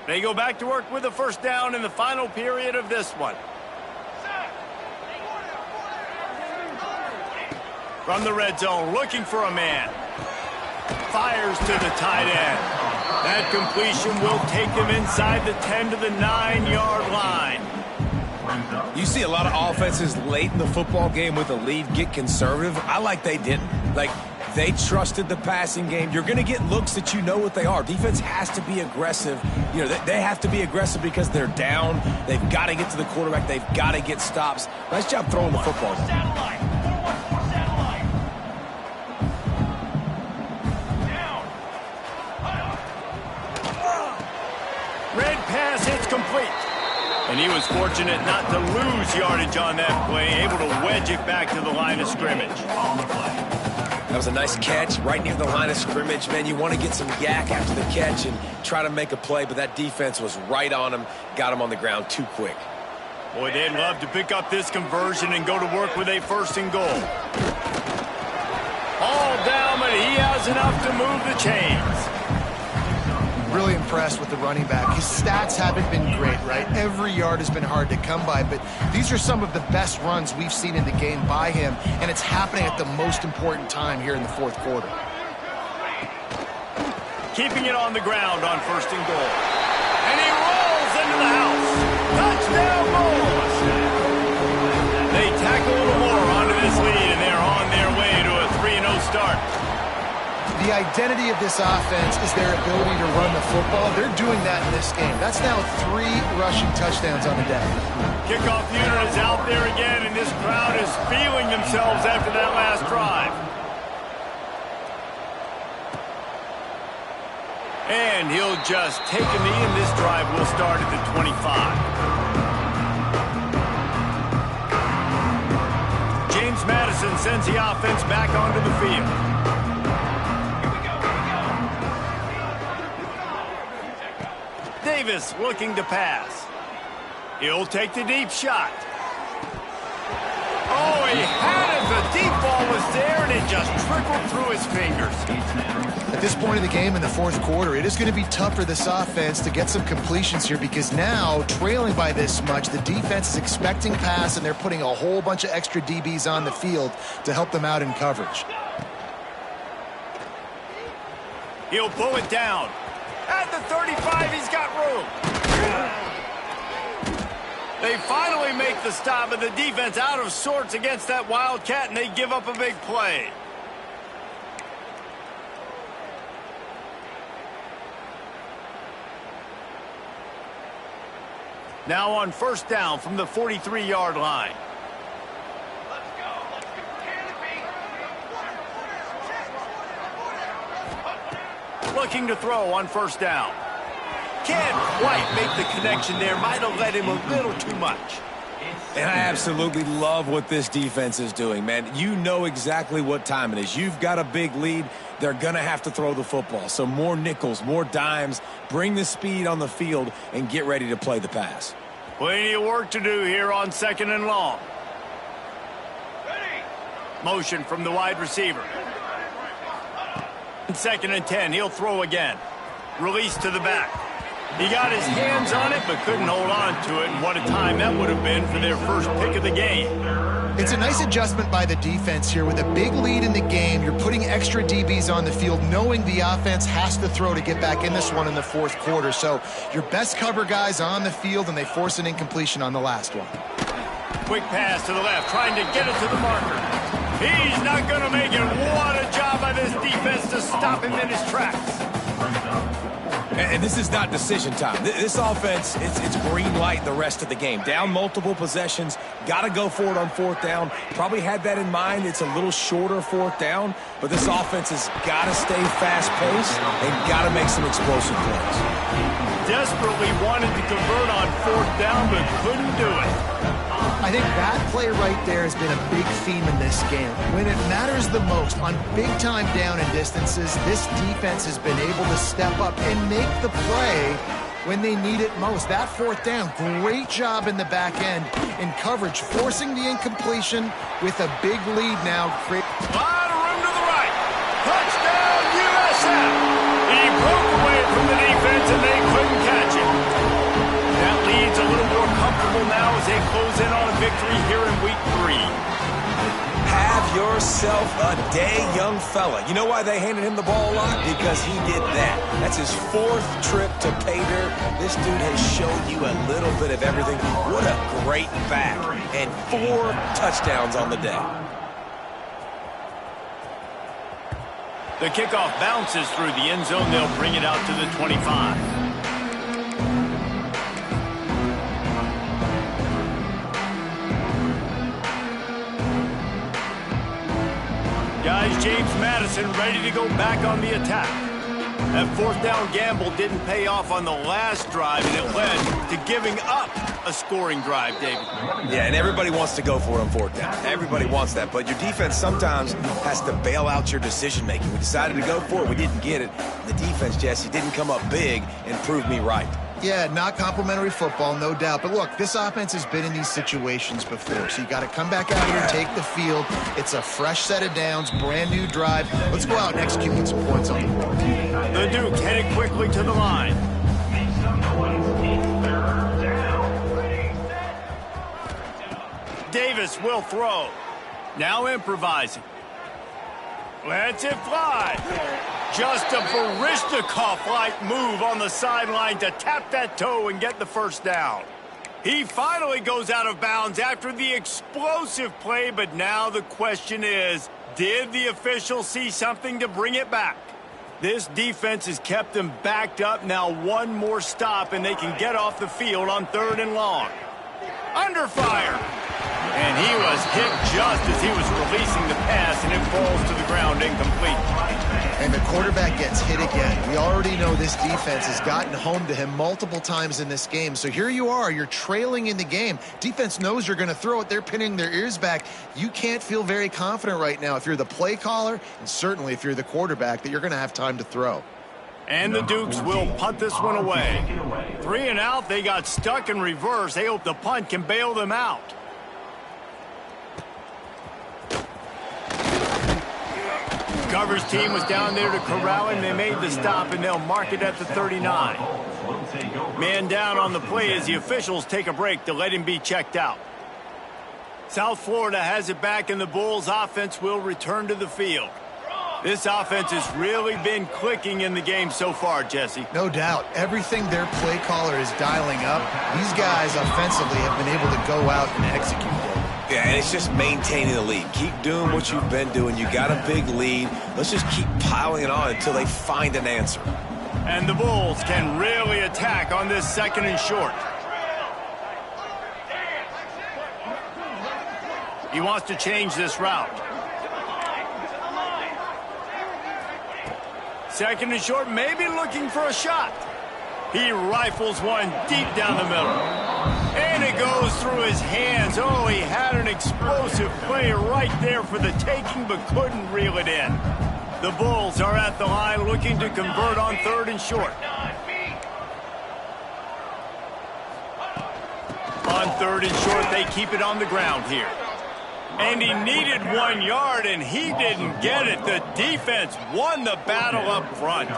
They go back to work with a first down in the final period of this one. From the red zone, looking for a man. Fires to the tight end. That completion will take them inside the 10 to the 9-yard line. You see a lot of offenses late in the football game with a lead get conservative. I like they didn't. Like, they trusted the passing game. You're going to get looks that you know what they are. Defense has to be aggressive. You know, they have to be aggressive because they're down. They've got to get to the quarterback. They've got to get stops. Nice job throwing the football. Red pass hits complete. And he was fortunate not to lose yardage on that play, able to wedge it back to the line of scrimmage. That was a nice catch right near the line of scrimmage. Man, you want to get some yak after the catch and try to make a play, but that defense was right on him, got him on the ground too quick. Boy, they'd love to pick up this conversion and go to work with a 1st and goal. All down, but he has enough to move the chains. Really impressed with the running back. His stats haven't been great, right? Every yard has been hard to come by, but these are some of the best runs we've seen in the game by him, and it's happening at the most important time here in the 4th quarter. Keeping it on the ground on 1st and goal. And he rolls into the house. Touchdown, Bulls! They tack a little more onto this lead, and they're on their way to a 3-0 start. The identity of this offense is their ability to run the football. They're doing that in this game. That's now 3 rushing touchdowns on the day. Kickoff unit is out there again, and this crowd is feeling themselves after that last drive. And he'll just take a knee, and this drive will start at the 25. James Madison sends the offense back onto the field. Davis looking to pass. He'll take the deep shot. Oh, he had it. The deep ball was there, and it just trickled through his fingers. At this point in the game in the 4th quarter, it is going to be tough for this offense to get some completions here because now, trailing by this much, the defense is expecting pass, and they're putting a whole bunch of extra DBs on the field to help them out in coverage. He'll pull it down. At the 35, he's got room. They finally make the stop, and the defense out of sorts against that Wildcat, and they give up a big play. Now on 1st down from the 43-yard line. Looking to throw on 1st down. Can't quite make the connection there. Might have let him a little too much. And I absolutely love what this defense is doing, man. You know exactly what time it is. You've got a big lead. They're going to have to throw the football. So more nickels, more dimes. Bring the speed on the field and get ready to play the pass. Plenty of work to do here on 2nd and long. Motion from the wide receiver. 2nd and 10, he'll throw again. Release to the back. He got his hands on it, but couldn't hold on to it. And what a time that would have been for their first pick of the game. It's a nice adjustment by the defense here. With a big lead in the game, you're putting extra DBs on the field, knowing the offense has to throw to get back in this one in the 4th quarter. So your best cover guys on the field, and they force an incompletion on the last one. Quick pass to the left, trying to get it to the marker. He's not going to make it. What a job by this defense to stop him in his tracks. And this is not decision time. This offense, it's green light the rest of the game. Down multiple possessions, got to go for it on 4th down. Probably had that in mind. It's a little shorter 4th down, but this offense has got to stay fast-paced and got to make some explosive plays. Desperately wanted to convert on 4th down, but couldn't do it. I think that play right there has been a big theme in this game. When it matters the most, on big-time down and distances, this defense has been able to step up and make the play when they need it most. That 4th down, great job in the back end in coverage, forcing the incompletion with a big lead now. A lot of room to the right. Touchdown, USF. He broke away from the defense, and they couldn't catch him. That lead's a little more comfortable now as they close in on a victory here in week 3. Have yourself a day, young fella. You know why they handed him the ball a lot? Because he did that. That's his 4th trip to pay dirt. This dude has shown you a little bit of everything. What a great back. And 4 touchdowns on the day. The kickoff bounces through the end zone. They'll bring it out to the 25. Guys, James Madison ready to go back on the attack. That fourth down gamble didn't pay off on the last drive, and it led to giving up a scoring drive, David. Yeah, and everybody wants to go for it on fourth down. Everybody wants that, but your defense sometimes has to bail out your decision-making. We decided to go for it. We didn't get it. The defense, Jesse, didn't come up big and prove me right. Yeah, not complimentary football, no doubt. But look, this offense has been in these situations before, so you got to come back out here, take the field. It's a fresh set of downs, brand new drive. Let's go out and execute with some points on the board. The Duke headed quickly to the line. Davis will throw. Now improvising. Lets it fly. Just a Barishnikov-like move on the sideline to tap that toe and get the first down. He finally goes out of bounds after the explosive play, but now the question is, did the official see something to bring it back? This defense has kept them backed up. Now one more stop, and they can get off the field on 3rd and long. Under fire. And he was hit just as he was releasing the pass, and it falls to the ground incomplete. And the quarterback gets hit again. We already know this defense has gotten home to him multiple times in this game. So here you are, you're trailing in the game. Defense knows you're going to throw it. They're pinning their ears back. You can't feel very confident right now if you're the play caller, and certainly if you're the quarterback, that you're going to have time to throw. And the Dukes will punt this one away. 3 and out, they got stuck in reverse. They hope the punt can bail them out. Coverage team was down there to corral him. They made the stop, and they'll mark it at the 39. Man down on the play as the officials take a break to let him be checked out. South Florida has it back, and the Bulls offense will return to the field. This offense has really been clicking in the game so far, Jesse. No doubt. Everything their play caller is dialing up, these guys offensively have been able to go out and execute. Yeah, and it's just maintaining the lead. Keep doing what you've been doing. You got a big lead. Let's just keep piling it on until they find an answer. And the Bulls can really attack on this 2nd and short. He wants to change this route. 2nd and short, maybe looking for a shot. He rifles one deep down the middle. And it goes through his hands. Oh, he had an explosive play right there for the taking, but couldn't reel it in. The Bulls are at the line looking to convert on 3rd and short. On 3rd and short, they keep it on the ground here. And he needed 1 yard, and he didn't get it. The defense won the battle up front.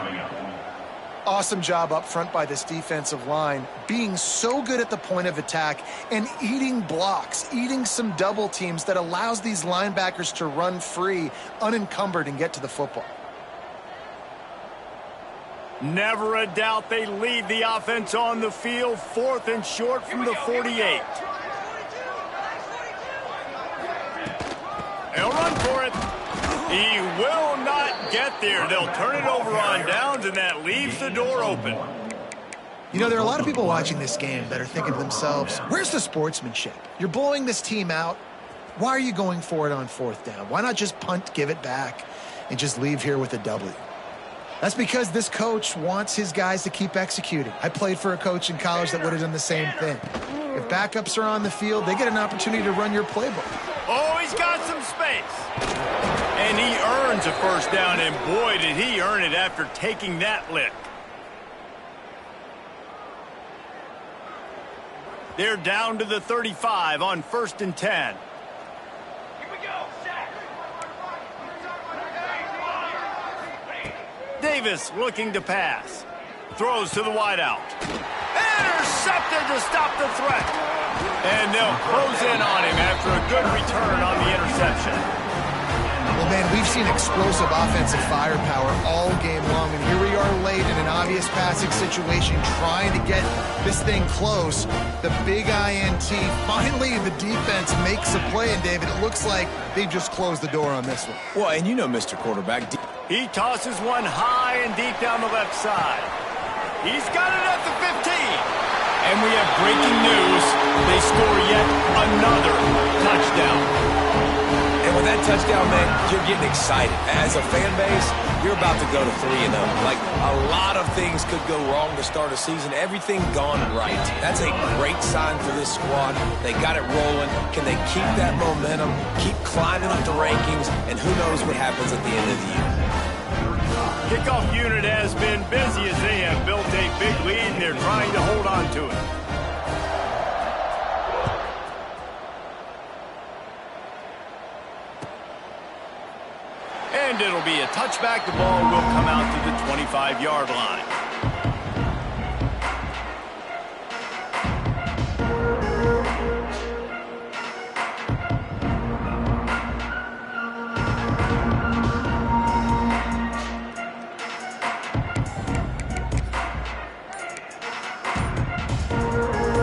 Awesome job up front by this defensive line, being so good at the point of attack and eating blocks, eating some double teams that allows these linebackers to run free, unencumbered, and get to the football. Never a doubt they lead the offense on the field. 4th and short from the 48. They'll run for it. He will not get there. They'll turn it over on downs, and that leaves the door open. You know, there are a lot of people watching this game that are thinking to themselves, where's the sportsmanship? You're blowing this team out. Why are you going for it on 4th down? Why not just punt, give it back, and just leave here with a W? That's because this coach wants his guys to keep executing. I played for a coach in college that would have done the same thing. If backups are on the field, they get an opportunity to run your playbook. Oh, he's got some space. And he earns a 1st down, and boy, did he earn it after taking that lick. They're down to the 35 on 1st and 10. Here we go, sack. Davis looking to pass. Throws to the wideout. Intercepted to stop the threat. And they'll close in on him after a good return on the interception. Well, man, we've seen explosive offensive firepower all game long, and here we are late in an obvious passing situation trying to get this thing close. The big INT, finally the defense makes a play, and David, it looks like they've just closed the door on this one. Well, and you know Mr. Quarterback. He tosses one high and deep down the left side. He's got it at the 15. And we have breaking news. They score yet another touchdown. And with that touchdown, man, you're getting excited. As a fan base, you're about to go to 3-0. Like, a lot of things could go wrong to start a season. Everything gone right. That's a great sign for this squad. They got it rolling. Can they keep that momentum, keep climbing up the rankings, and who knows what happens at the end of the year. Kickoff unit has been busy as they have built a big lead, and they're trying to hold on to it. And it'll be a touchback. The ball will come out to the 25-yard line.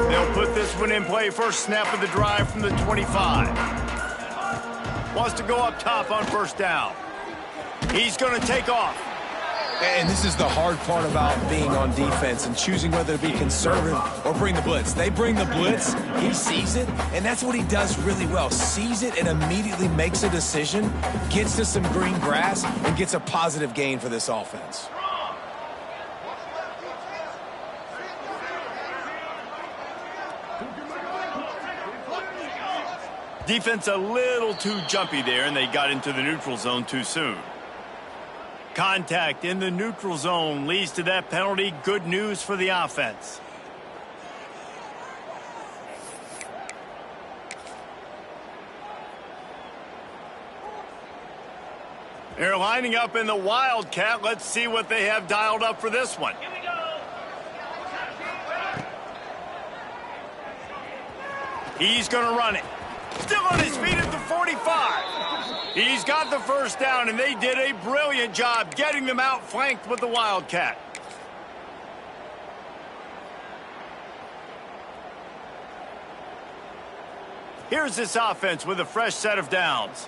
They'll put this one in play. First snap of the drive from the 25. Wants to go up top on first down. He's going to take off. And this is the hard part about being on defense and choosing whether to be conservative or bring the blitz. They bring the blitz, he sees it, and that's what he does really well. Sees it and immediately makes a decision, gets to some green grass, and gets a positive gain for this offense. Defense a little too jumpy there, and they got into the neutral zone too soon. Contact in the neutral zone leads to that penalty. Good news for the offense. They're lining up in the Wildcat. Let's see what they have dialed up for this one. Here we go. He's going to run it. Still on his feet at the 45. He's got the first down, and they did a brilliant job getting them outflanked with the Wildcat. Here's this offense with a fresh set of downs.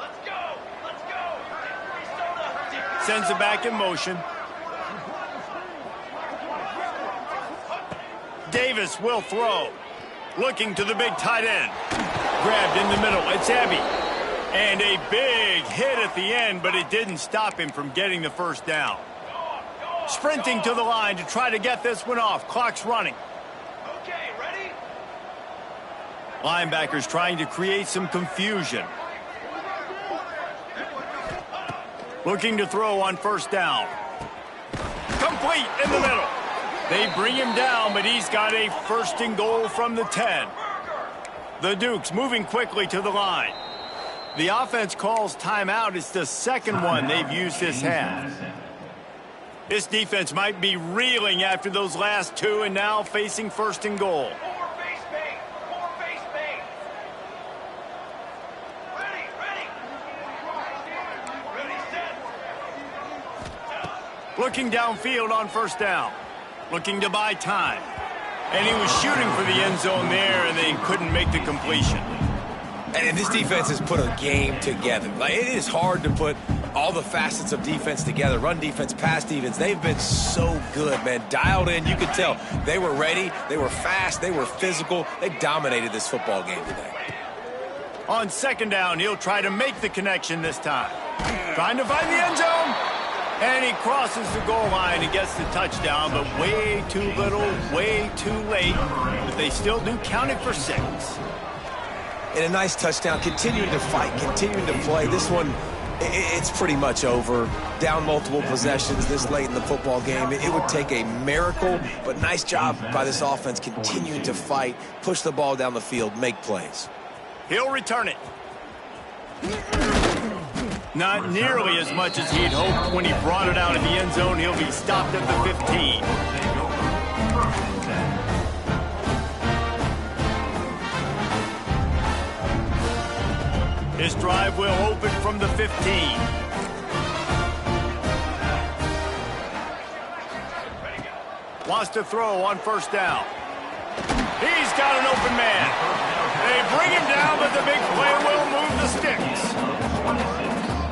Let's go. Let's go. Arizona. Sends it back in motion. Davis will throw. Looking to the big tight end. Grabbed in the middle. It's Ebby. And a big hit at the end, but it didn't stop him from getting the first down. Sprinting to the line to try to get this one off. Clock's running. Okay, ready? Linebackers trying to create some confusion. Looking to throw on first down. Complete in the middle. They bring him down, but he's got a first and goal from the 10. The Dukes moving quickly to the line. The offense calls timeout. It's the second one they've used this half. This defense might be reeling after those last two and now facing first and goal. More face bait. More face bait. Ready, ready. Ready, set. Looking downfield on first down. Looking to buy time. And he was shooting for the end zone there, and they couldn't make the completion. And this defense has put a game together. Like, it is hard to put all the facets of defense together. Run defense, pass defense. They've been so good, man. Dialed in. You could tell they were ready. They were fast. They were physical. They dominated this football game today. On second down, he'll try to make the connection this time. Trying to find the end zone. And he crosses the goal line and gets the touchdown, but way too little, way too late. But they still do count it for 6. And a nice touchdown, continuing to fight, continuing to play. This one, it's pretty much over. Down multiple possessions this late in the football game. It would take a miracle, but nice job by this offense continuing to fight, push the ball down the field, make plays. He'll return it. Not nearly as much as he'd hoped when he brought it out in the end zone. He'll be stopped at the 15. His drive will open from the 15. Wants to throw on first down. He's got an open man. They bring him down, but the big play will move the sticks.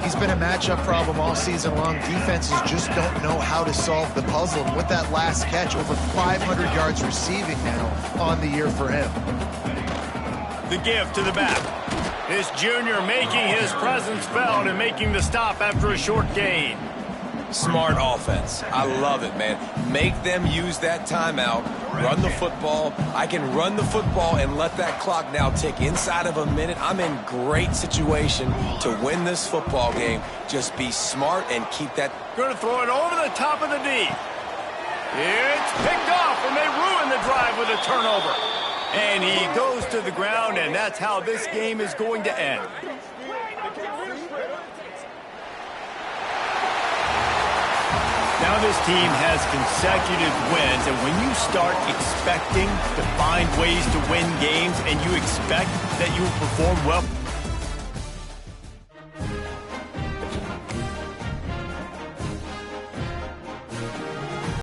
He's been a matchup problem all season long. Defenses just don't know how to solve the puzzle. And with that last catch, over 500 yards receiving now on the year for him. The give to the back. This junior making his presence felt and making the stop after a short gain. Smart offense. I love it, man. Make them use that timeout. Run the football. I can run the football and let that clock now tick inside of a minute. I'm in great situation to win this football game. Just be smart and keep that. Going to throw it over the top of the D. It's picked off, and they ruin the drive with a turnover. And he goes to the ground, and that's how this game is going to end. Now this team has consecutive wins, and when you start expecting to find ways to win games and you expect that you will perform well,